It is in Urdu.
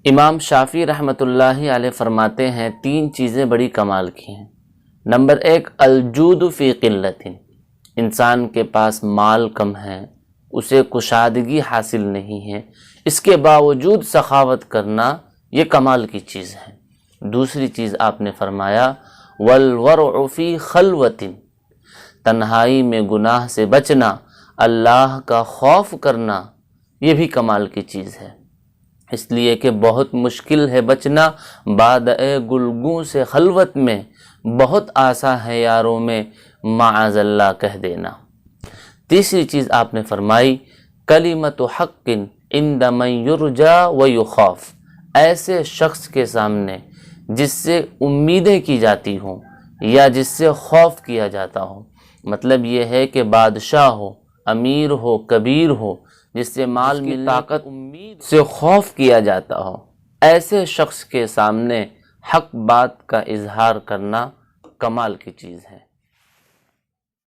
امام شافعی رحمۃ اللہ علیہ فرماتے ہیں 3 چیزیں بڑی کمال کی ہیں۔ نمبر 1 الجود فی قلت، انسان کے پاس مال کم ہے، اسے کشادگی حاصل نہیں ہے، اس کے باوجود سخاوت کرنا یہ کمال کی چیز ہے۔ دوسری چیز آپ نے فرمایا والورع فی خلوت، تنہائی میں گناہ سے بچنا، اللہ کا خوف کرنا، یہ بھی کمال کی چیز ہے، اس لیے کہ بہت مشکل ہے بچنا بادئ گلگوں سے خلوت میں، بہت آسان ہے یاروں میں معاذ اللہ کہہ دینا۔ تیسری چیز آپ نے فرمائی کلمۃ حق عند من یرجا و یخاف، ایسے شخص کے سامنے جس سے امیدیں کی جاتی ہوں یا جس سے خوف کیا جاتا ہو، مطلب یہ ہے کہ بادشاہ ہو، امیر ہو، کبیر ہو، جس سے مال کی طاقت امید سے خوف کیا جاتا ہو، ایسے شخص کے سامنے حق بات کا اظہار کرنا کمال کی چیز ہے۔